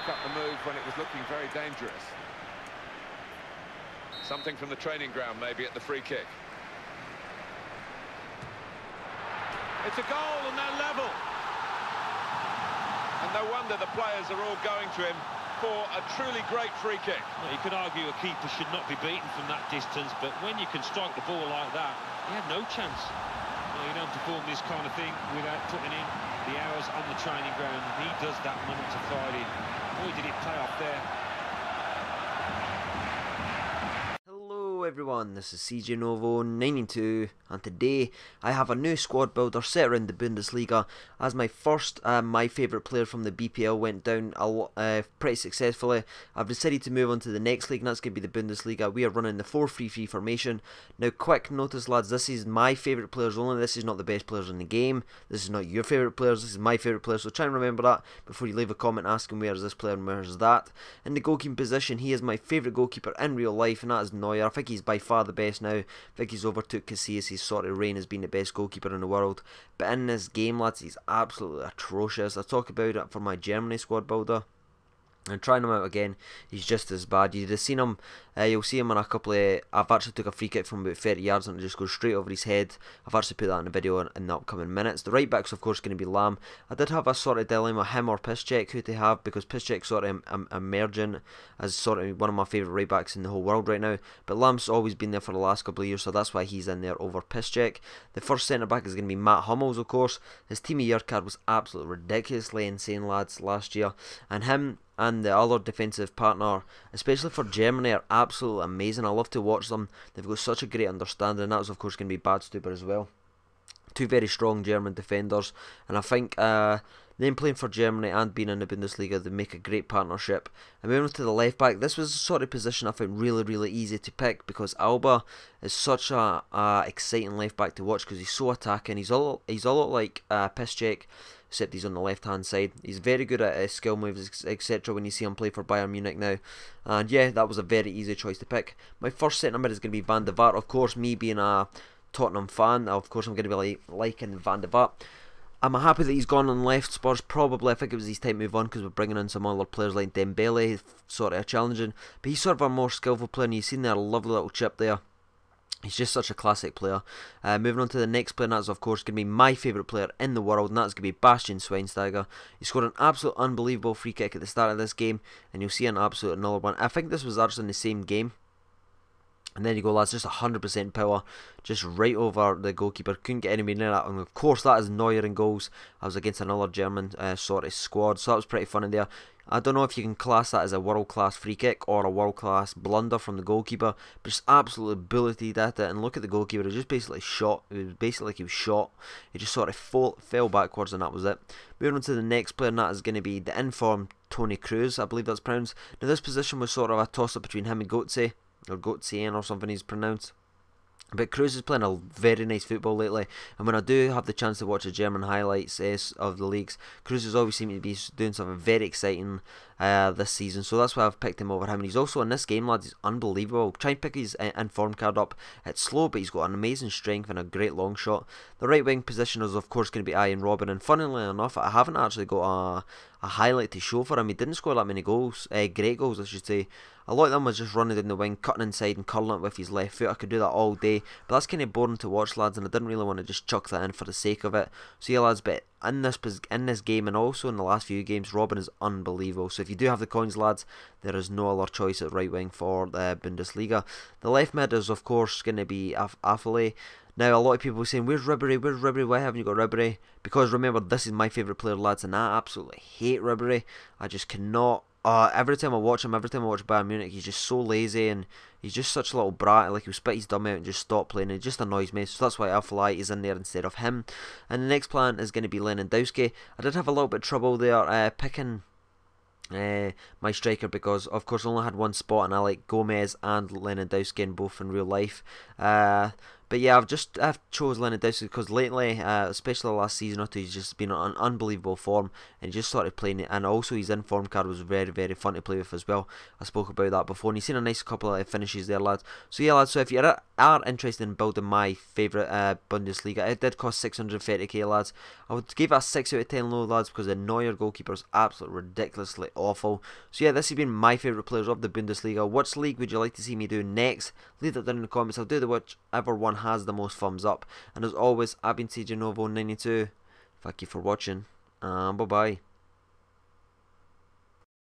broke up the move when it was looking very dangerous. Something from the training ground maybe at the free kick. It's a goal and they're level. And no wonder the players are all going to him for a truly great free kick. Well, you could argue a keeper should not be beaten from that distance, but when you can strike the ball like that, he had no chance. Well, you don't perform this kind of thing without putting in the hours on the training ground. He does that Monday to Friday. Boy, did it pay off there. Hello everyone, this is CJ Novo 92 and today I have a new squad builder set around the Bundesliga as my first my favourite player from the BPL went down pretty successfully. I've decided to move on to the next league and that's going to be the Bundesliga. We are running the 4-3-3 formation. Now quick notice lads, this is my favourite players only, this is not the best players in the game, this is not your favourite players, this is my favourite players, so try and remember that before you leave a comment asking where is this player and where is that. In the goalkeeping position, he is my favourite goalkeeper in real life and that is Neuer. I think he's by far the best now. I think he's overtook Casillas. His sort of reign as being the best goalkeeper in the world. But in this game, lads, he's absolutely atrocious. I talk about it for my Germany squad builder. And trying him out again, he's just as bad. You'd have seen him, you'll see him in a couple of, I've actually took a free kick from about 30 yards and it just goes straight over his head. I've actually put that in a video in the upcoming minutes. The right back's of course going to be Lam. I did have a sort of dilemma, him or Piszczek, who to have, because Piszczek's sort of emerging as sort of one of my favourite right backs in the whole world right now. But Lam's always been there for the last couple of years, so that's why he's in there over Piszczek. The first centre back is going to be Matt Hummels, of course. His team of year card was absolutely ridiculously insane, lads, last year. And him and the other defensive partner, especially for Germany, are absolutely amazing. I love to watch them. They've got such a great understanding. That was of course going to be Badstuber as well. Two very strong German defenders, and I think them playing for Germany and being in the Bundesliga, they make a great partnership. And moving on to the left back, this was the sort of position I found really easy to pick because Alba is such a exciting left back to watch because he's so attacking. He's all like Piszczek, except he's on the left hand side. He's very good at skill moves, etc. when you see him play for Bayern Munich now. And yeah, that was a very easy choice to pick. My first centre mid is going to be Van de Vaart. Of course, me being a Tottenham fan, of course I'm going to be liking Van de Vaart. I'm happy that he's gone on left. Spurs probably, I think it was his time to move on because we're bringing in some other players like Dembele, sort of challenging. But he's sort of a more skillful player and you've seen there a lovely little chip there. He's just such a classic player. Moving on to the next player, and that's of course going to be my favourite player in the world, and that's going to be Bastian Schweinsteiger. He scored an absolute unbelievable free kick at the start of this game, and you'll see an absolute another one. I think this was actually in the same game. And there you go, lads, just 100% power, just right over the goalkeeper, couldn't get anywhere near that, and of course that is Neuer in goals. I was against another German sort of squad, so that was pretty fun in there. I don't know if you can class that as a world-class free kick or a world-class blunder from the goalkeeper, but just absolutely bulleted at it, and look at the goalkeeper, he just basically shot, it was basically like he was shot, he just sort of fell backwards and that was it. Moving on to the next player, and that is going to be the informed Toni Kroos, I believe that's pronounced. Now this position was sort of a toss-up between him and Götze, or Götze or something he's pronounced. But Kroos is playing a very nice football lately, and when I do have the chance to watch the German highlights of the leagues, Kroos has always seemed to be doing something very exciting this season, so that's why I've picked him over him. And he's also in this game, lads, he's unbelievable. Try and pick his inform card up, it's slow but he's got an amazing strength and a great long shot. The right wing position is of course going to be ROBBEN, and funnily enough I haven't actually got a highlight to show for him. He didn't score that many goals, great goals I should say. A lot of them was just running down the wing, cutting inside and curling it with his left foot. I could do that all day, but that's kind of boring to watch, lads, and I didn't really want to just chuck that in for the sake of it. So yeah, lads, but in this game and also in the last few games, Robben is unbelievable. So if you do have the coins, lads, there is no other choice at right wing for the Bundesliga. The left mid is of course going to be Affley. Now a lot of people are saying, where's Ribery, why haven't you got Ribery? Because remember, this is my favourite player, lads, and I absolutely hate Ribery. I just cannot. Every time I watch him, every time I watch Bayern Munich, he's just so lazy and he's just such a little brat. Like, he'll spit his dumb out and just stop playing, and it just annoys me. So that's why Affley is in there instead of him. And the next plan is going to be Lewandowski. I did have a little bit of trouble there picking my striker because of course I only had one spot, and I like Gomez and Lewandowski in both in real life. But yeah, I've chose Lewandowski because lately, especially the last season or two, he's just been on unbelievable form, and he just started playing it. And also his inform card was very, very fun to play with as well. I spoke about that before, and he's seen a nice couple of finishes there, lads. So yeah, lads. So if you are interested in building my favourite Bundesliga, it did cost 630k, lads. I would give it a 6 out of 10, low, lads, because the Neuer goalkeeper is absolutely ridiculously awful. So yeah, this has been my favourite players of the Bundesliga. Which league would you like to see me do next? Leave that down in the comments. I'll do the whichever one has the most thumbs up. And as always, I've been CJ Novo 92. Thank you for watching, and bye bye.